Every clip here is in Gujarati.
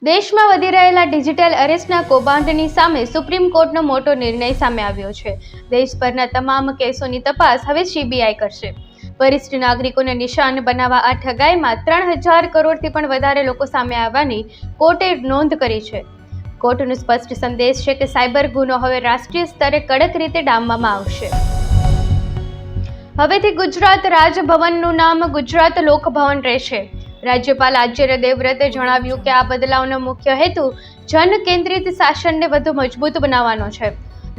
દેશમાં વધી રહેલા ડિજિટલ અરેસ્ટના કૌભાંડની સામે સુપ્રીમ કોર્ટનો મોટો નિર્ણય સામે આવ્યો છે. દેશભરના તમામ કેસોની તપાસ હવે સીબીઆઈ કરશે. વરિષ્ઠ નાગરિકોને નિશાન બનાવવા આ ઠગાઈમાં 3000 કરોડથી પણ વધારે લોકો સામે આવવાની કોર્ટે નોંધ કરી છે. કોર્ટનો સ્પષ્ટ સંદેશ છે કે સાયબર ગુનો હવે રાષ્ટ્રીય સ્તરે કડક રીતે ડામવામાં આવશે. હવેથી ગુજરાત રાજભવનનું નામ ગુજરાત લોકભવન રહેશે. રાજ્યપાલ આચાર્ય દેવવ્રતે જણાવ્યું કે આ બદલાવનો મુખ્ય હેતુ જન કેન્દ્રિત શાસનને વધુ મજબૂત બનાવવાનો છે.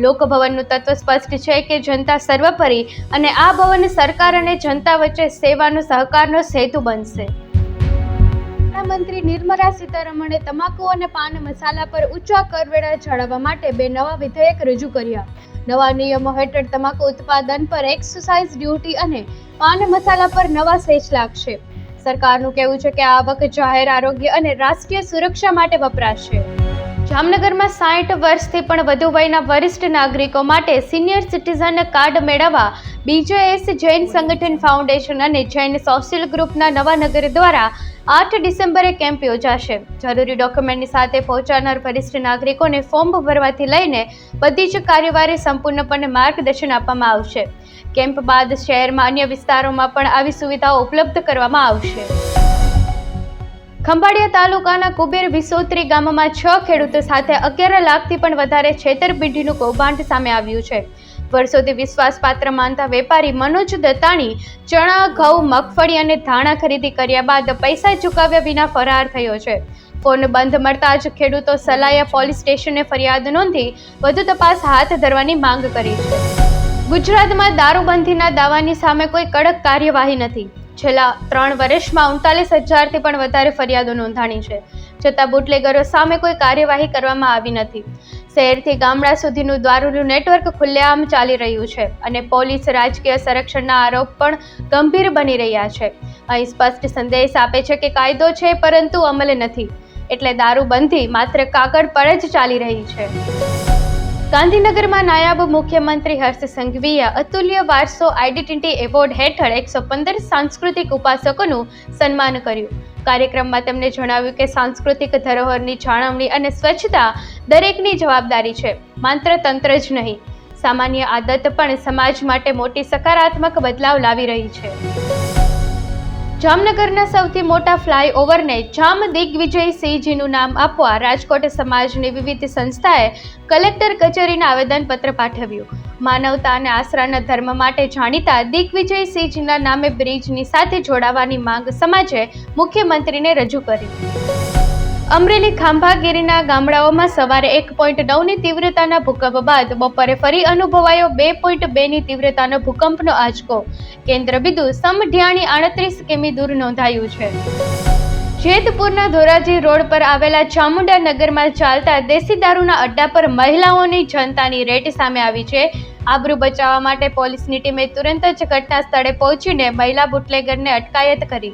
લોકભવનનું તત્વ સ્પષ્ટ છે કે જનતા સર્વોપરી અને આ ભવન સરકાર અને જનતા વચ્ચે સેવાનો સહકારનો સેતુ બનશે. નાણામંત્રી નિર્મલા સીતારમણે તમાકુ અને પાન મસાલા પર ઊંચા કરવેરા જાળવવા માટે 2 નવા વિધેયક રજૂ કર્યા. નવા નિયમો હેઠળ તમાકુ ઉત્પાદન પર એક્સાઇઝ ડ્યુટી અને પાન મસાલા પર નવા સેસ લાગશે. સરકારનું કહેવું છે કે આ આવક જાહેર આરોગ્ય અને રાષ્ટ્રીય સુરક્ષા માટે વપરાશે. જામનગરમાં 60 વર્ષથી પણ વધુ વયના વરિષ્ઠ નાગરિકો માટે સિનિયર સિટીઝન કાર્ડ મેળવવા બીજેએસ જૈન સંગઠન ફાઉન્ડેશન અને જૈન સોશિયલ ગ્રુપના નવાનગર દ્વારા 8 ડિસેમ્બરે કેમ્પ યોજાશે. જરૂરી ડોક્યુમેન્ટની સાથે પહોંચનાર વરિષ્ઠ નાગરિકોને ફોર્મ ભરવાથી લઈને બધી જ કાર્યવાહી સંપૂર્ણપણે માર્ગદર્શન આપવામાં આવશે. કેમ્પ બાદ શહેરમાં અન્ય વિસ્તારોમાં પણ આવી સુવિધાઓ ઉપલબ્ધ કરવામાં આવશે. ખંભાળિયા તાલુકાના કુબેર વિસોત્રી ગામમાં 6 ખેડૂતો સાથે 11 લાખથી પણ વધારે છેતરપિંડીનું કૌભાંડ સામે આવ્યું છે. વર્ષોથી વિશ્વાસપાત્ર માનતા વેપારી મનોજ દત્તાણી ચણા, ઘઉં, મગફળી અને ધાણા ખરીદી કર્યા બાદ પૈસા ચૂકવ્યા વિના ફરાર થયો છે. ફોન બંધ મળતા જ ખેડૂતો સલાયા પોલીસ સ્ટેશને ફરિયાદ નોંધી વધુ તપાસ હાથ ધરવાની માંગ કરી છે. ગુજરાતમાં દારૂબંધીના દાવાની સામે કોઈ કડક કાર્યવાહી નથી. છેલ્લા 3 વર્ષમાં 39,000થી પણ વધારે ફરિયાદો નોંધાણી છે, છતાં બુટલેગરો સામે કોઈ કાર્યવાહી કરવામાં આવી નથી. શહેરથી ગામડા સુધીનું દારૂનું નેટવર્ક ખુલ્લેઆમ ચાલી રહ્યું છે અને પોલીસ રાજકીય સંરક્ષણના આરોપ પણ ગંભીર બની રહ્યા છે. અહીં સ્પષ્ટ સંદેશ આપે છે કે કાયદો છે પરંતુ અમલ નથી, એટલે દારૂબંધી માત્ર કાગળ પર જ ચાલી રહી છે. ગાંધીનગરમાં નાયબ મુખ્યમંત્રી હર્ષ સંઘવીએ અતુલ્ય વારસો આઈડેન્ટિટી એવોર્ડ હેઠળ 115 સાંસ્કૃતિક ઉપાસકોનું સન્માન કર્યું. કાર્યક્રમમાં તેમણે જણાવ્યું કે સાંસ્કૃતિક ધરોહરની જાળવણી અને સ્વચ્છતા દરેકની જવાબદારી છે, માત્ર તંત્ર જ નહીં. સામાન્ય આદત પણ સમાજ માટે મોટી સકારાત્મક બદલાવ લાવી રહી છે. જામનગરના સૌથી મોટા ફ્લાયઓવરને જામ દિગ્વિજયસિંહજીનું નામ આપવા રાજકોટ સમાજની વિવિધ સંસ્થાએ કલેક્ટર કચેરીને આવેદનપત્ર પાઠવ્યું. માનવતા અને આશરાના ધર્મ માટે જાણીતા દિગ્વિજયસિંહજીના નામે બ્રિજની સાથે જોડાવાની માંગ સમાજે મુખ્યમંત્રીને રજૂ કરી. અમરેલી ખાંભાગીરીના ગામડાઓમાં સવારે 1.9ની તીવ્રતાના ભૂકંપ બાદ બપોરે ફરી અનુભવાયો 2.2ની તીવ્રતાનો ભૂકંપનો આંચકો. કેન્દ્ર બિંદુ સમઢિયાણી 38 કિમી દૂર નોંધાયું છે. જેતપુરના ધોરાજી રોડ પર આવેલા ચામુંડાનગરમાં ચાલતા દેશી દારૂના અડ્ડા પર મહિલાઓની જનતાની રેડ સામે આવી છે. આબરૂ બચાવવા માટે પોલીસની ટીમે તુરંત જ ઘટના સ્થળે પહોંચીને મહિલા બુટલેગરને અટકાયત કરી.